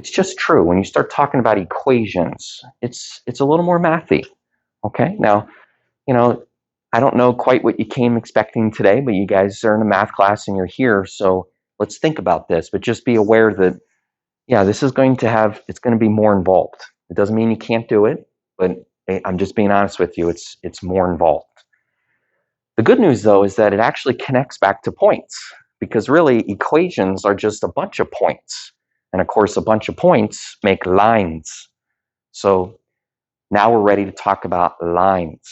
it's just true. When you start talking about equations, it's a little more mathy. Okay, now, I don't know quite what you came expecting today, but you guys are in a math class and you're here, so let's think about this. But just be aware that, this is it's going to be more involved. It doesn't mean you can't do it, but I'm just being honest with you. It's more involved. The good news, though, is that it actually connects back to points, because really equations are just a bunch of points. And of course, a bunch of points make lines. So now we're ready to talk about lines.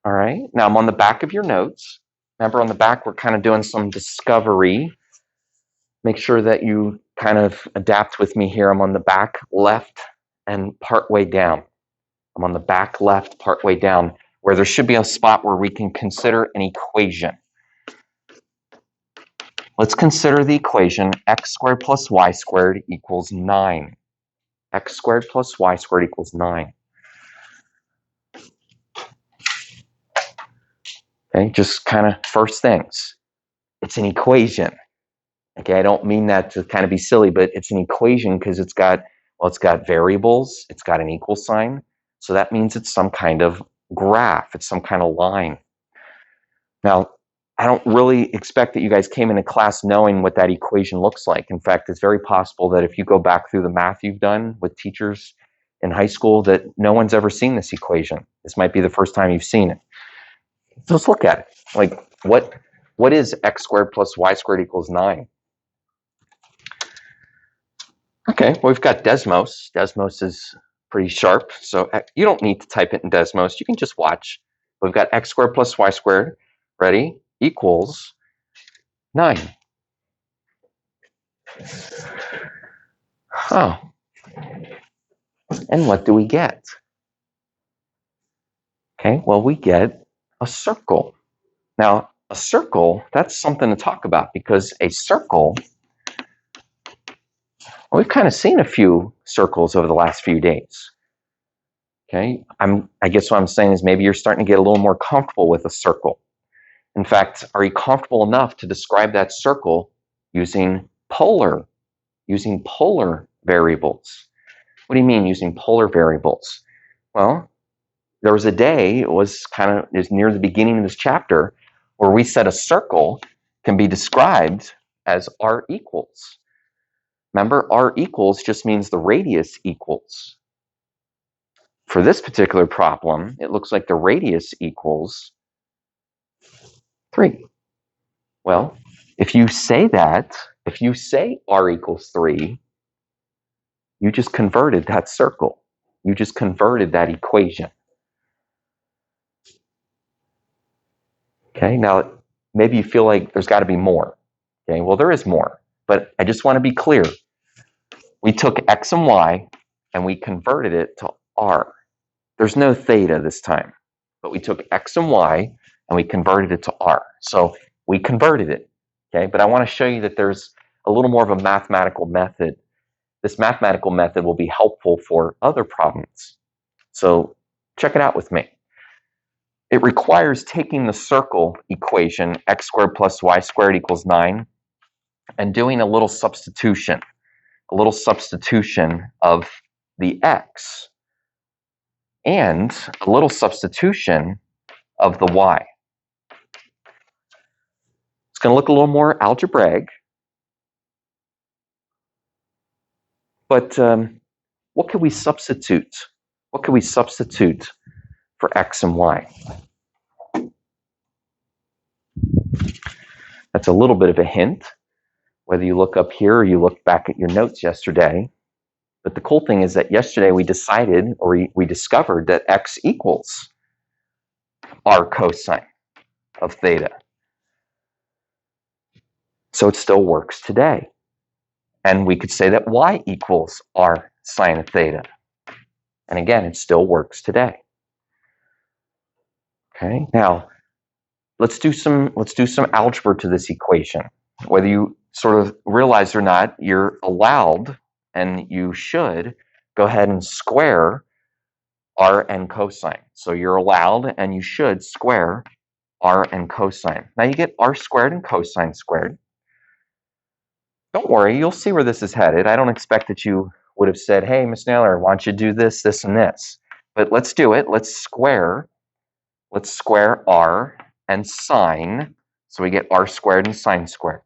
All right. Now I'm on the back of your notes. Remember, on the back, we're kind of doing some discovery. Make sure that you kind of adapt with me here. I'm on the back left and partway down. I'm on the back left, partway down, where there should be a spot where we can consider an equation. Let's consider the equation x squared plus y squared equals 9. X squared plus y squared equals 9. Okay, just kind of first things. It's an equation. Okay, I don't mean that to kind of be silly, but it's an equation because it's got variables, it's got an equal sign. So that means it's some kind of graph, it's some kind of line. Now, I don't really expect that you guys came into class knowing what that equation looks like. In fact, it's very possible that if you go back through the math you've done with teachers in high school, that no one's ever seen this equation. This might be the first time you've seen it. So let's look at it. Like, what is x squared plus y squared equals 9? Okay, well, we've got Desmos. Desmos is pretty sharp, so you don't need to type it in Desmos. You can just watch. We've got x squared plus y squared, ready, equals 9. Oh, and what do we get? Okay, well, we get a circle. Now, a circle, that's something to talk about, because a circle, we've kind of seen a few circles over the last few days. Okay, I guess what I'm saying is maybe you're starting to get a little more comfortable with a circle. In fact, are you comfortable enough to describe that circle using polar variables? What do you mean using polar variables? Well, there was a day, it was near the beginning of this chapter, where we said a circle can be described as r equals. Remember, r equals just means the radius equals. For this particular problem, it looks like the radius equals 3. Well, if you say r equals 3, you just converted that circle. You just converted that equation. Okay, now maybe you feel like there's got to be more. Okay, well, there is more, but I just want to be clear. We took x and y and we converted it to r. There's no theta this time, but we took x and y and we converted it to r. So we converted it, okay? But I want to show you that there's a little more of a mathematical method. This mathematical method will be helpful for other problems. So check it out with me. It requires taking the circle equation, x squared plus y squared equals 9, and doing a little substitution of the x, and a little substitution of the y. It's going to look a little more algebraic, but what can we substitute? What can we substitute for x and y? That's a little bit of a hint, whether you look up here or you look back at your notes yesterday. But the cool thing is that yesterday we decided, or we discovered, that x equals r cosine of theta. So it still works today. And we could say that y equals r sine of theta. And again, it still works today. Okay, now let's do some algebra to this equation. Whether you sort of realize or not, you're allowed and you should go ahead and square r and cosine. So you're allowed and you should square r and cosine. Now you get r squared and cosine squared. Don't worry, you'll see where this is headed. I don't expect that you would have said, hey, Miss Naylor, why don't you do this, this, and this? But let's do it. Let's square r and sine. So we get r squared and sine squared.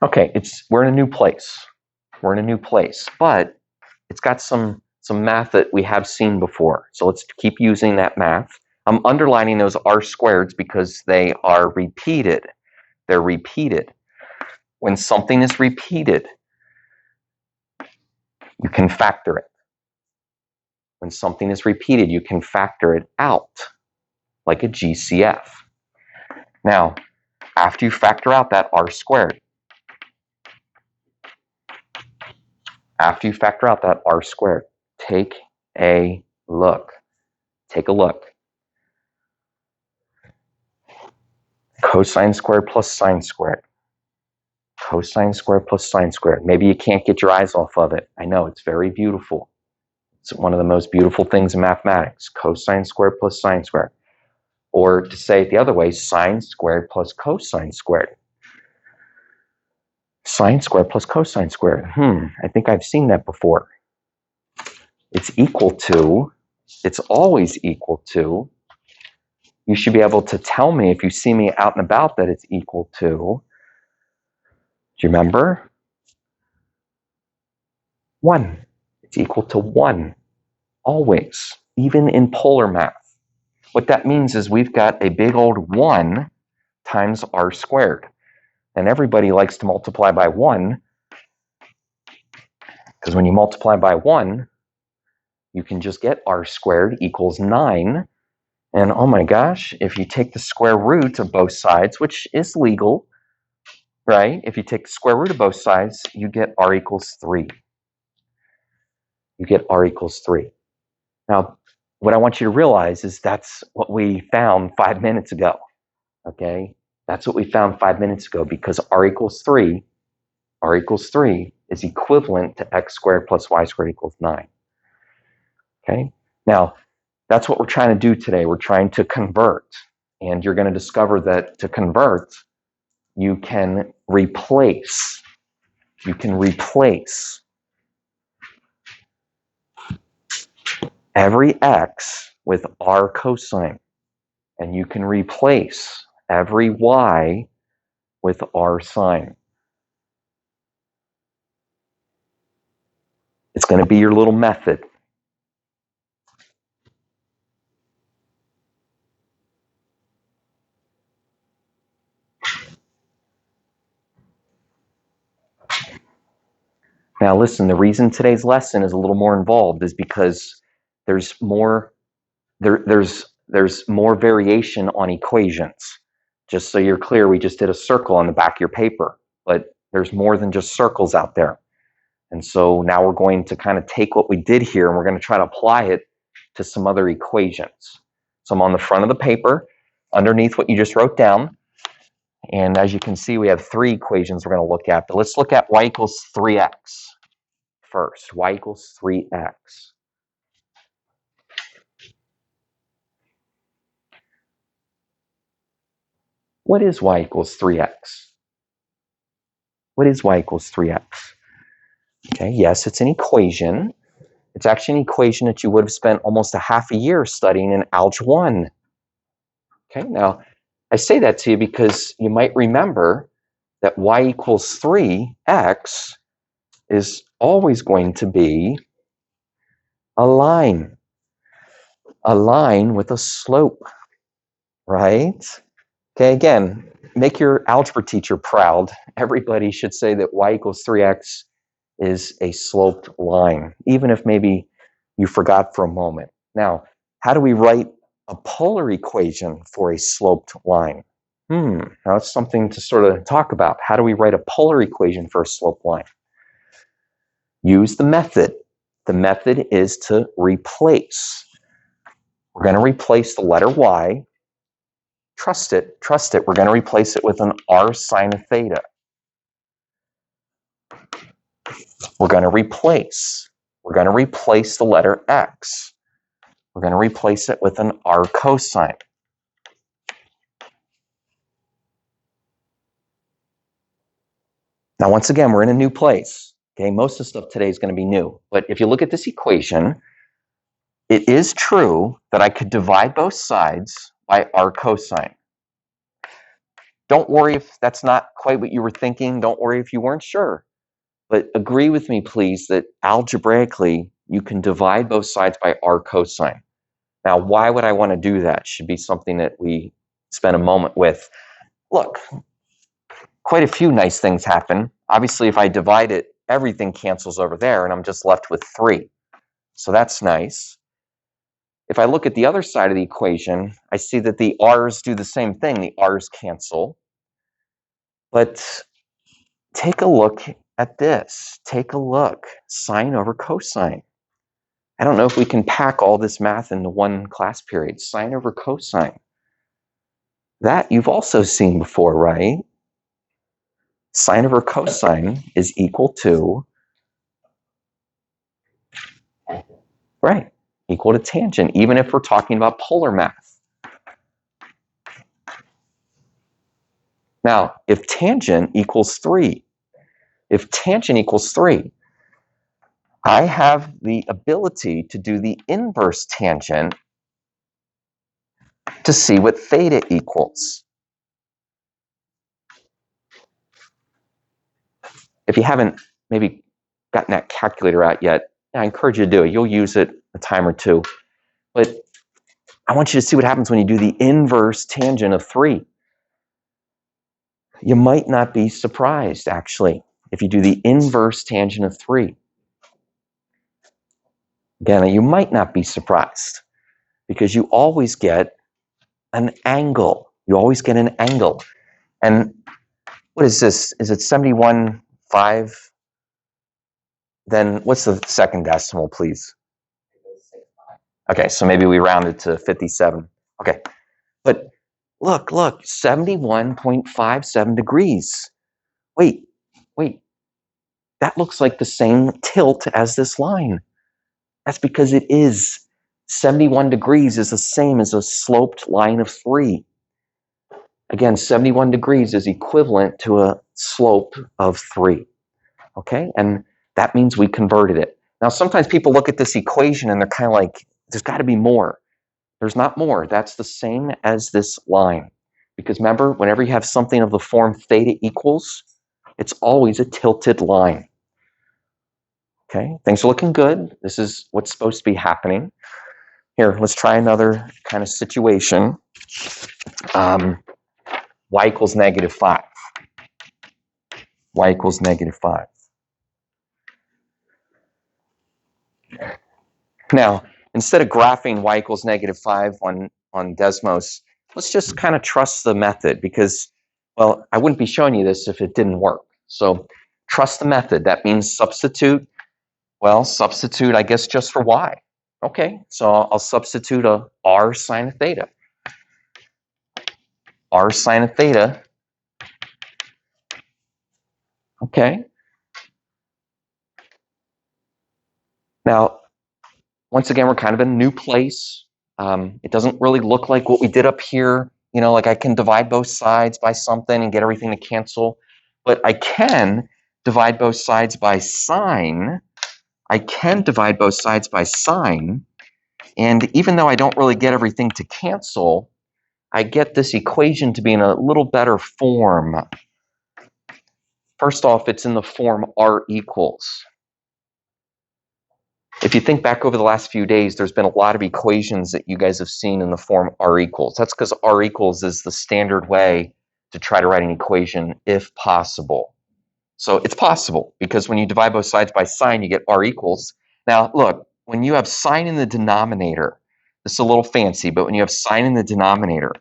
Okay, we're in a new place. We're in a new place, but it's got some math that we have seen before. So let's keep using that math. I'm underlining those r squareds because they are repeated. They're repeated. When something is repeated, you can factor it. When something is repeated, you can factor it out, like a GCF. Now, after you factor out that r squared, take a look. Take a look. Cosine squared plus sine squared. Cosine squared plus sine squared. Maybe you can't get your eyes off of it. I know, it's very beautiful. It's one of the most beautiful things in mathematics. Cosine squared plus sine squared. Or to say it the other way, sine squared plus cosine squared. Sine squared plus cosine squared. I think I've seen that before. It's equal to, it's always equal to, you should be able to tell me if you see me out and about that it's equal to, do you remember? 1. It's equal to 1. Always. Even in polar math. What that means is we've got a big old 1 times r squared. And everybody likes to multiply by 1 because when you multiply by 1, you can just get r squared equals 9. And oh my gosh, if you take the square root of both sides, which is legal, right? If you take the square root of both sides, you get r equals 3. You get r equals 3. Now, what I want you to realize is that's what we found 5 minutes ago, okay? That's what we found 5 minutes ago because r equals 3 is equivalent to x squared plus y squared equals 9, okay? Now, that's what we're trying to do today. We're trying to convert, and you're going to discover that to convert, you can replace every x with r cosine, and you can replace every y with r sine. It's going to be your little method. Now listen, the reason today's lesson is a little more involved is because there's more variation on equations. Just so you're clear, we just did a circle on the back of your paper, but there's more than just circles out there. And so now we're going to kind of take what we did here and we're going to try to apply it to some other equations. So I'm on the front of the paper, underneath what you just wrote down. And as you can see, we have 3 equations we're going to look at. But let's look at y equals 3x first. Y equals 3x. What is y equals 3x? What is y equals 3x? Okay, yes, it's an equation. It's actually an equation that you would have spent almost a half a year studying in Algebra 1. Okay, now I say that to you because you might remember that y equals 3x is always going to be a line with a slope, right? Okay, again, make your algebra teacher proud. Everybody should say that y equals 3x is a sloped line, even if maybe you forgot for a moment. Now, how do we write a polar equation for a sloped line? Now it's something to sort of talk about. How do we write a polar equation for a sloped line? Use the method. The method is to replace. We're going to replace the letter y. Trust it. We're going to replace it with an r sine of theta. We're going to replace the letter x. We're going to replace it with an r cosine. Now, once again, we're in a new place. Okay, most of the stuff today is going to be new. But if you look at this equation, it is true that I could divide both sides by r cosine. Don't worry if that's not quite what you were thinking. Don't worry if you weren't sure. But agree with me, please, that algebraically, you can divide both sides by r cosine. Now, why would I want to do that? Should be something that we spend a moment with. Look, quite a few nice things happen. Obviously, if I divide it, everything cancels over there, and I'm just left with 3. So that's nice. If I look at the other side of the equation, I see that the r's do the same thing. The r's cancel. But take a look at this. Take a look. Sine over cosine. I don't know if we can pack all this math into one class period. Sine over cosine. That you've also seen before, right? Sine over cosine is equal to, right, equal to tangent, even if we're talking about polar math. Now, if tangent equals 3, I have the ability to do the inverse tangent to see what theta equals. If you haven't maybe gotten that calculator out yet, I encourage you to do it. You'll use it a time or two. But I want you to see what happens when you do the inverse tangent of 3. You might not be surprised, actually, if you do the inverse tangent of 3. Again, you might not be surprised because you always get an angle. You always get an angle. And what is this? Is it 71.5? Then what's the second decimal, please? Okay, so maybe we round it to 57. Okay, but look, 71.57 degrees. Wait, that looks like the same tilt as this line. That's because it is. 71 degrees is the same as a sloped line of 3. Again, 71 degrees is equivalent to a slope of 3. Okay, and that means we converted it. Now, sometimes people look at this equation and they're kind of like, there's got to be more. There's not more. That's the same as this line. Because remember, whenever you have something of the form theta equals, it's always a tilted line. Okay, things are looking good. This is what's supposed to be happening. Here, let's try another kind of situation. Y equals -5. Y equals -5. Now, instead of graphing y equals -5 on Desmos, let's just kind of trust the method because, well, I wouldn't be showing you this if it didn't work. So trust the method. That means substitute. Well, substitute, I guess, just for y. Okay, so I'll substitute a r sine of theta. R sine of theta. Okay. Now, once again, we're kind of in a new place. It doesn't really look like what we did up here. You know, like I can divide both sides by something and get everything to cancel. But I can divide both sides by sine. And even though I don't really get everything to cancel, I get this equation to be in a little better form. First off, it's in the form r equals. If you think back over the last few days, there's been a lot of equations that you guys have seen in the form r equals. That's because r equals is the standard way to try to write an equation if possible. So it's possible because when you divide both sides by sine, you get r equals. Now, look, when you have sine in the denominator, this is a little fancy, but when you have sine in the denominator,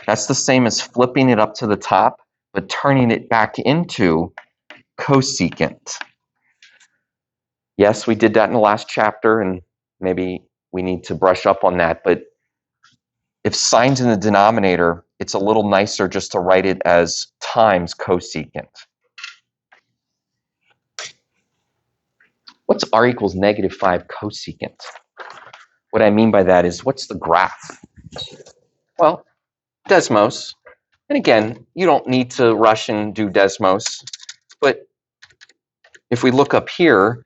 that's the same as flipping it up to the top, but turning it back into cosecant. Yes, we did that in the last chapter, and maybe we need to brush up on that. But if sine's in the denominator, it's a little nicer just to write it as times cosecant. What's r equals -5 cosecant? What I mean by that is, what's the graph? Well, Desmos. And again, you don't need to rush and do Desmos, but if we look up here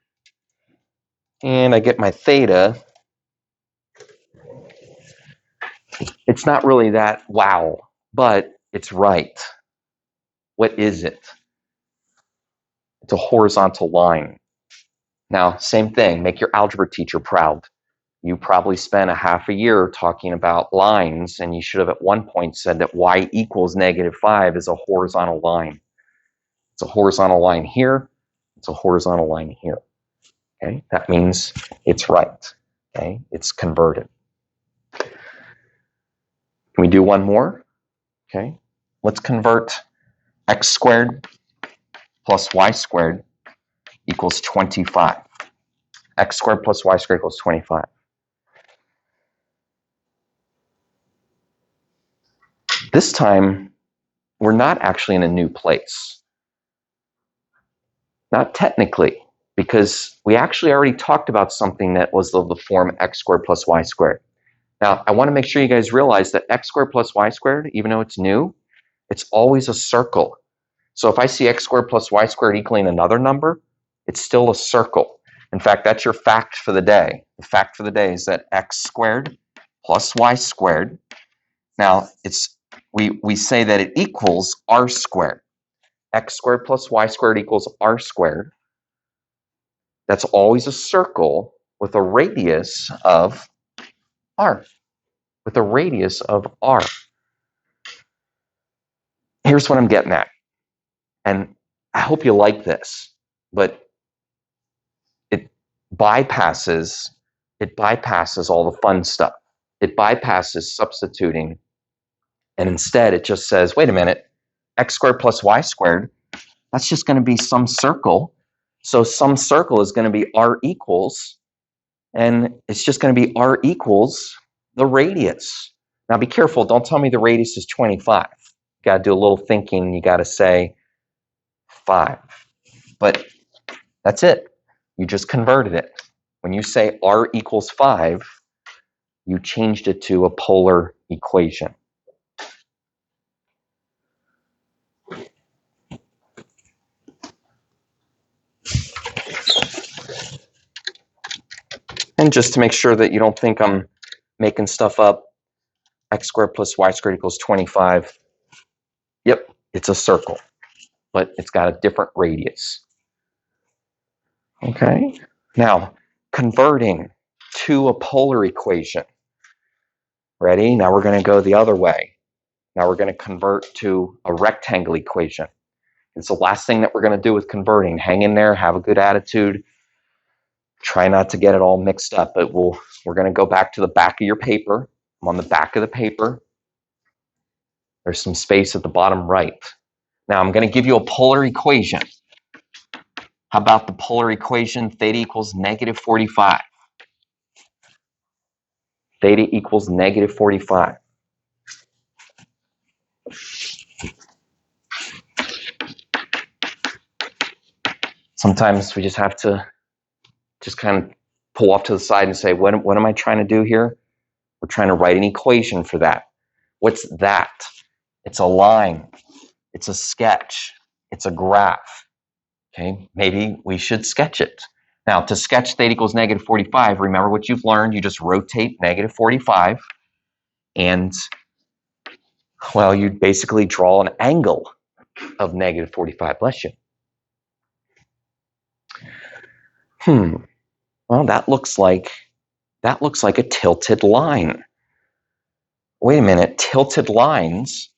and I get my theta, it's not really that wow, but it's right. What is it? It's a horizontal line. Now, same thing, make your algebra teacher proud. You probably spent a half a year talking about lines, and you should have at one point said that y equals -5 is a horizontal line. It's a horizontal line here. It's a horizontal line here. Okay, that means it's right. Okay, it's converted. Can we do one more? Okay, let's convert x squared plus y squared equals 25. X squared plus y squared equals 25. This time, we're not actually in a new place. Not technically, because we actually already talked about something that was of the form x squared plus y squared. Now, I want to make sure you guys realize that x squared plus y squared, even though it's new, it's always a circle. So if I see x squared plus y squared equaling another number, it's still a circle. In fact, that's your fact for the day. The fact for the day is that x squared plus y squared, now we say that it equals r squared. X squared plus y squared equals r squared. That's always a circle with a radius of r. With a radius of r. Here's what I'm getting at. And I hope you like this, but it bypasses all the fun stuff. It bypasses substituting, and instead it just says, wait a minute, x squared plus y squared, that's just going to be some circle. So some circle is going to be r equals, and it's just going to be r equals the radius. Now be careful, don't tell me the radius is 25. You got to do a little thinking, you got to say 5. But that's it. You just converted it. When you say r equals 5, you changed it to a polar equation. And just to make sure that you don't think I'm making stuff up, x squared plus y squared equals 25. Yep, it's a circle, but it's got a different radius. Okay, now converting to a polar equation. Ready? Now we're going to go the other way. Now we're going to convert to a rectangle equation. It's the last thing that we're going to do with converting. Hang in there, have a good attitude. Try not to get it all mixed up, but we're going to go back to the back of your paper. I'm on the back of the paper. There's some space at the bottom right. Now I'm going to give you a polar equation. How about the polar equation theta equals -45? Theta equals -45. Sometimes we just have to just kind of pull off to the side and say, what am I trying to do here? We're trying to write an equation for that. What's that? It's a line. It's a sketch. It's a graph. Okay, maybe we should sketch it. Now, to sketch theta equals -45, remember what you've learned. You just rotate -45, and, well, you basically draw an angle of -45. Bless you. Well, that looks like a tilted line. Wait a minute, tilted lines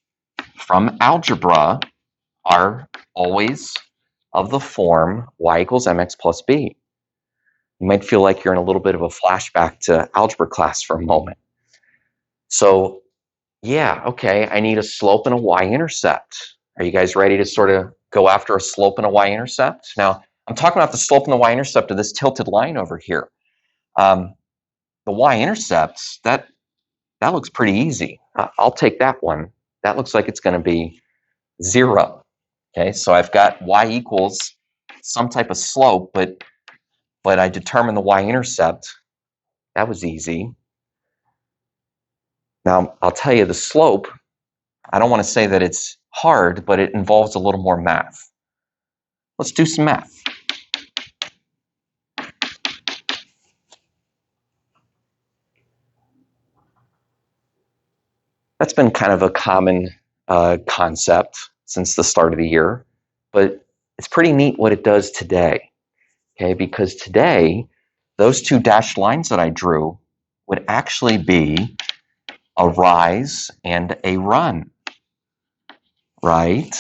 from algebra are always of the form y equals mx plus b. You might feel like you're in a little bit of a flashback to algebra class for a moment. So, yeah, okay, I need a slope and a y-intercept. Are you guys ready to sort of go after a slope and a y-intercept? Now, I'm talking about the slope and the y-intercept of this tilted line over here. The y-intercepts, that looks pretty easy. I'll take that one. That looks like it's going to be 0. Okay, so I've got y equals some type of slope, but I determined the y-intercept. That was easy. Now, I'll tell you the slope, I don't want to say that it's hard, but it involves a little more math. Let's do some math. That's been kind of a common concept since the start of the year, but it's pretty neat what it does today, okay? Because today, those two dashed lines that I drew would actually be a rise and a run, right?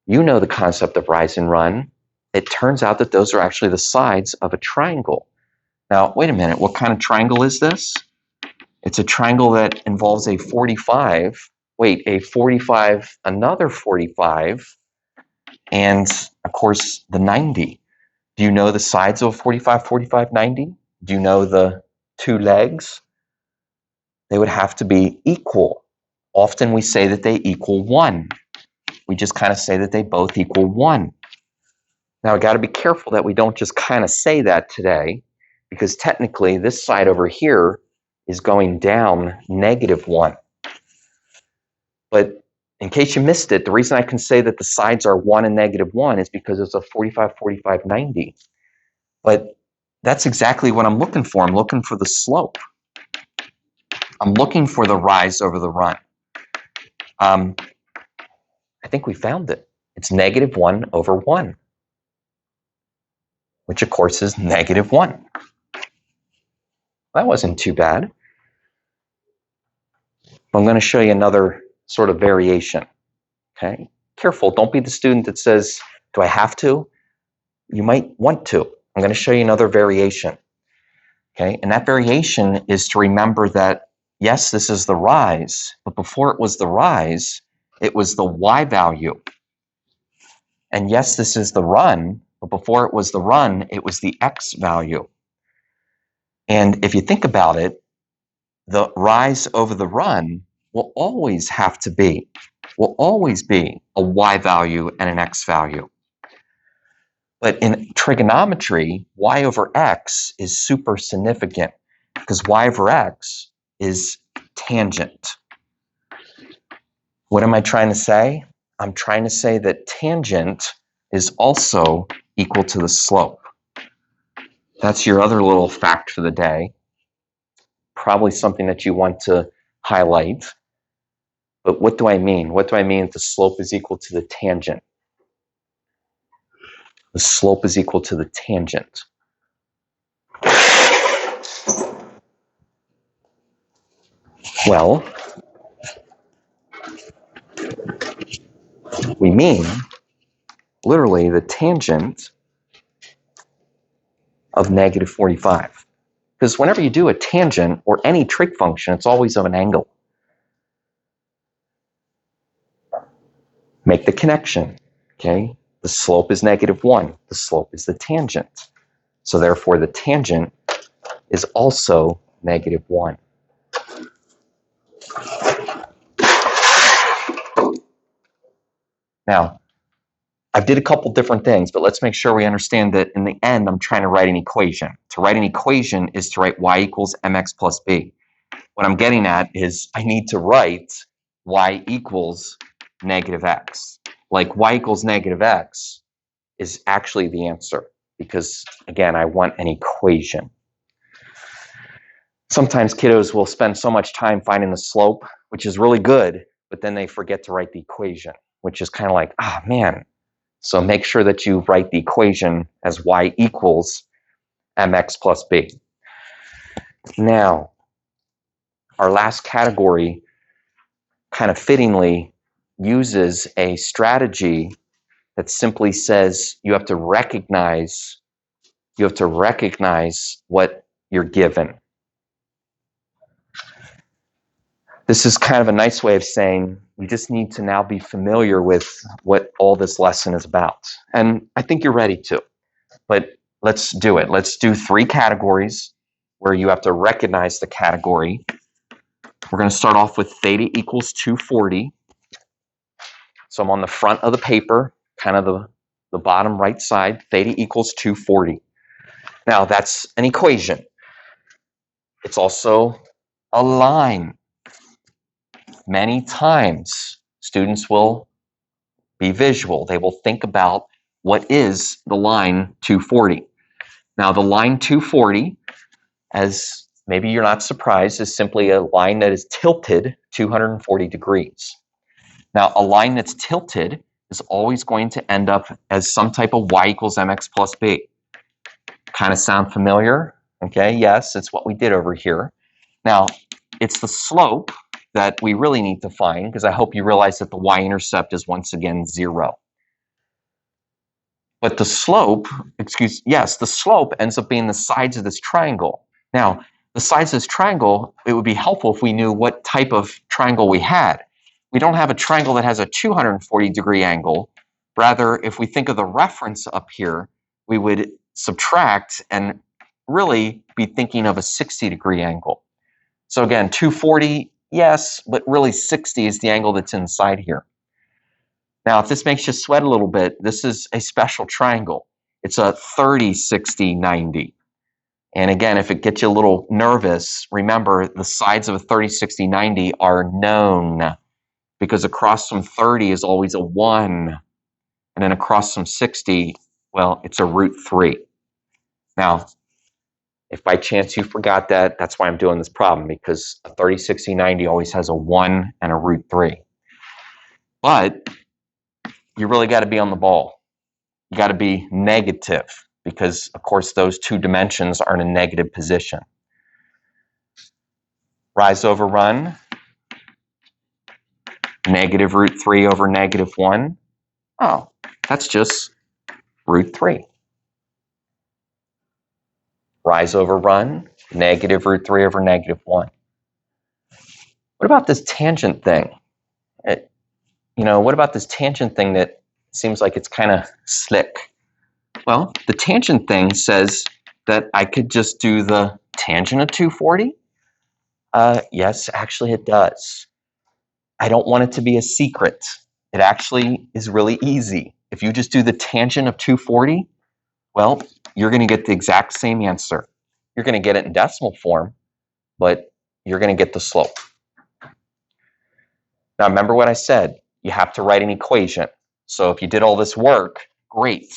You know the concept of rise and run. It turns out that those are actually the sides of a triangle. Now, wait a minute, what kind of triangle is this? It's a triangle that involves a 45, a 45, another 45, and of course the 90. Do you know the sides of a 45, 45, 90? Do you know the two legs? They would have to be equal. Often we say that they equal 1. We just kind of say that they both equal 1. Now, I got to be careful that we don't just kind of say that today, because technically this side over here is going down -1. But in case you missed it, the reason I can say that the sides are 1 and -1 is because it's a 45, 45, 90. But that's exactly what I'm looking for. I'm looking for the slope. I'm looking for the rise over the run. I think we found it. It's -1/1, which of course is -1. That wasn't too bad. I'm going to show you another sort of variation. Okay, careful. Don't be the student that says, do I have to? You might want to. I'm going to show you another variation. Okay, and that variation is to remember that, yes, this is the rise, but before it was the rise, it was the y value. And yes, this is the run, but before it was the run, it was the x value. And if you think about it, the rise over the run will always be a y value and an x value. But in trigonometry, y over x is super significant because y over x is tangent. What am I trying to say? I'm trying to say that tangent is also equal to the slope. That's your other little fact for the day. Probably something that you want to highlight. But what do I mean? What do I mean that the slope is equal to the tangent? The slope is equal to the tangent. Well, we mean literally the tangent of -45. Because whenever you do a tangent or any trig function, it's always of an angle. Make the connection, okay? The slope is -1. The slope is the tangent. So therefore, the tangent is also -1. Now, I did a couple different things, but let's make sure we understand that in the end, I'm trying to write an equation. To write an equation is to write y equals mx plus b. What I'm getting at is I need to write y equals -x. Like y equals -x is actually the answer because, again, I want an equation. Sometimes kiddos will spend so much time finding the slope, which is really good, but then they forget to write the equation, which is kind of like, ah, man. So make sure that you write the equation as y equals mx plus b. Now, our last category kind of fittingly uses a strategy that simply says you have to recognize what you're given. This is kind of a nice way of saying you just need to now be familiar with what all this lesson is about. And I think you're ready to, but let's do it. Let's do 3 categories where you have to recognize the category. We're going to start off with theta equals 240. So I'm on the front of the paper, kind of the bottom right side, theta equals 240. Now that's an equation. It's also a line. Many times students will be visual. They will think about what is the line 240. Now the line 240, as maybe you're not surprised, is simply a line that is tilted 240 degrees. Now, a line that's tilted is always going to end up as some type of y equals mx plus b. Kind of sound familiar? Okay, yes, it's what we did over here. Now, it's the slope that we really need to find, because I hope you realize that the y-intercept is once again 0. But the slope, the slope ends up being the sides of this triangle. Now, the sides of this triangle, it would be helpful if we knew what type of triangle we had. We don't have a triangle that has a 240 degree angle. Rather, if we think of the reference up here, we would subtract and really be thinking of a 60 degree angle. So again, 240, yes, but really 60 is the angle that's inside here. Now, if this makes you sweat a little bit, this is a special triangle. It's a 30, 60, 90. And again, if it gets you a little nervous, remember the sides of a 30, 60, 90 are known, because across from 30 is always a 1. And then across from 60, well, it's a root 3. Now, if by chance you forgot that, that's why I'm doing this problem, because a 30, 60, 90 always has a 1 and a root 3. But you really got to be on the ball. You got to be negative, because, of course, those two dimensions are in a negative position. Rise over run. Negative root 3 over negative 1. Oh, that's just root 3. Rise over run. Negative root 3 over negative 1. What about this tangent thing? What about this tangent thing that seems like it's kind of slick? Well, the tangent thing says that I could just do the tangent of 240. Yes, actually it does. I don't want it to be a secret. It actually is really easy. If you just do the tangent of 240, well, you're going to get the exact same answer. You're going to get it in decimal form, but you're going to get the slope. Now, remember what I said. You have to write an equation. So if you did all this work, great.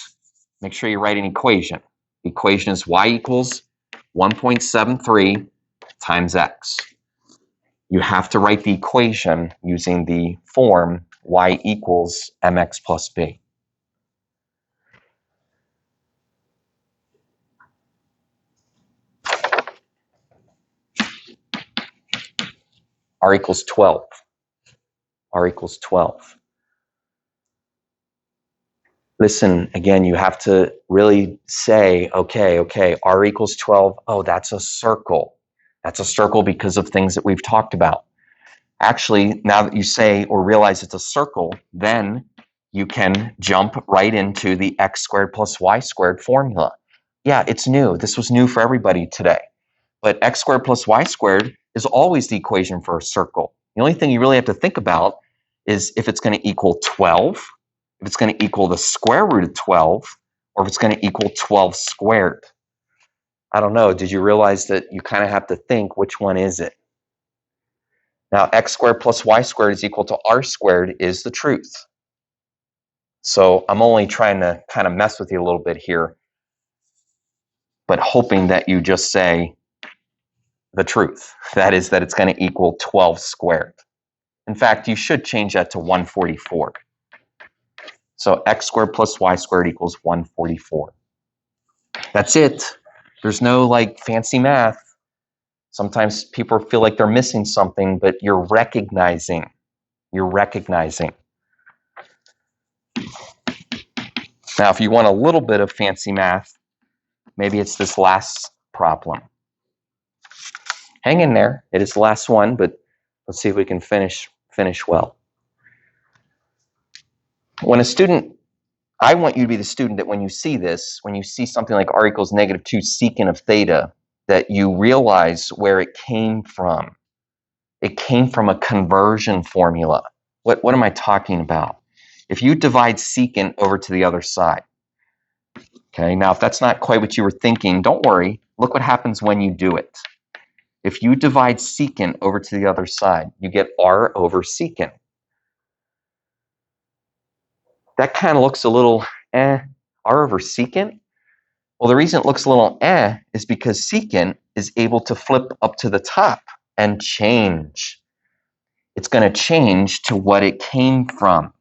Make sure you write an equation. The equation is y equals 1.73 times x. You have to write the equation using the form y equals mx plus b. R equals 12. R equals 12. Listen, again, you have to really say, okay, R equals 12. Oh, that's a circle. That's a circle because of things that we've talked about. Actually, now that you say or realize it's a circle, then you can jump right into the x squared plus y squared formula. Yeah, it's new. This was new for everybody today. But x squared plus y squared is always the equation for a circle. The only thing you really have to think about is if it's going to equal 12, if it's going to equal the square root of 12, or if it's going to equal 12 squared. I don't know. Did you realize that you kind of have to think which one is it? Now, x squared plus y squared is equal to r squared is the truth. So I'm only trying to kind of mess with you a little bit here, but hoping that you just say the truth. That is that it's going to equal 12 squared. In fact, you should change that to 144. So x squared plus y squared equals 144. That's it. There's no fancy math. Sometimes people feel like they're missing something, but you're recognizing. You're recognizing. Now, if you want a little bit of fancy math, maybe it's this last problem. Hang in there. It is the last one, but let's see if we can finish well. When a student, I want you to be the student that when you see this, when you see something like r equals negative 2 secant of theta, that you realize where it came from. It came from a conversion formula. What am I talking about? If you divide secant over to the other side, okay, now if that's not quite what you were thinking, don't worry. Look what happens when you do it. If you divide secant over to the other side, you get r over secant. That kind of looks a little, r over secant? Well, the reason it looks a little is because secant is able to flip up to the top and change. It's going to change to what it came from.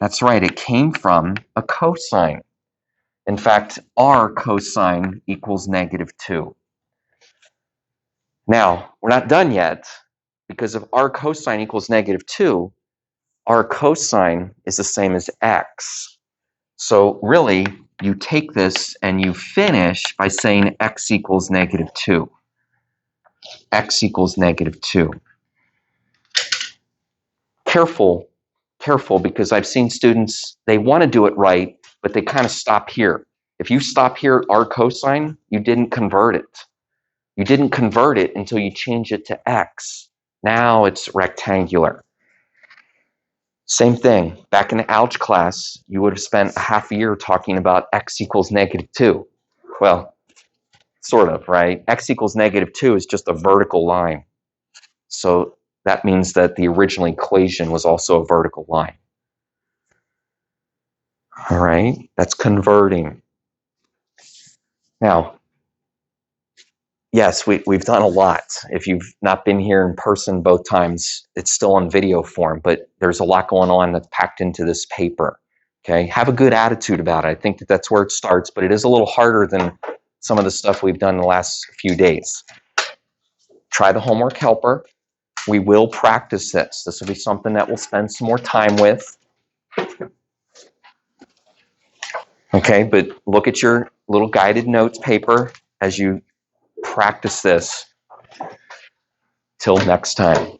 That's right, it came from a cosine. In fact, r cosine equals -2. Now, we're not done yet, because if r cosine equals -2, r cosine is the same as x. So really, you take this and you finish by saying x equals -2. X equals -2. Careful, because I've seen students, they want to do it right, but they kind of stop here. If you stop here, r cosine, you didn't convert it. You didn't convert it until you change it to x. Now it's rectangular. Same thing. Back in the algebra class, you would have spent a half a year talking about x equals -2. Well, sort of, right? X equals -2 is just a vertical line. So that means that the original equation was also a vertical line. All right, that's converting. Now, yes, we've done a lot. If you've not been here in person both times, it's still on video form, but there's a lot going on that's packed into this paper. Okay, have a good attitude about it. I think that's where it starts, but it is a little harder than some of the stuff we've done the last few days. Try the homework helper. We will practice this. This will be something that we'll spend some more time with. Okay, but look at your little guided notes paper as you practice this. Till next time.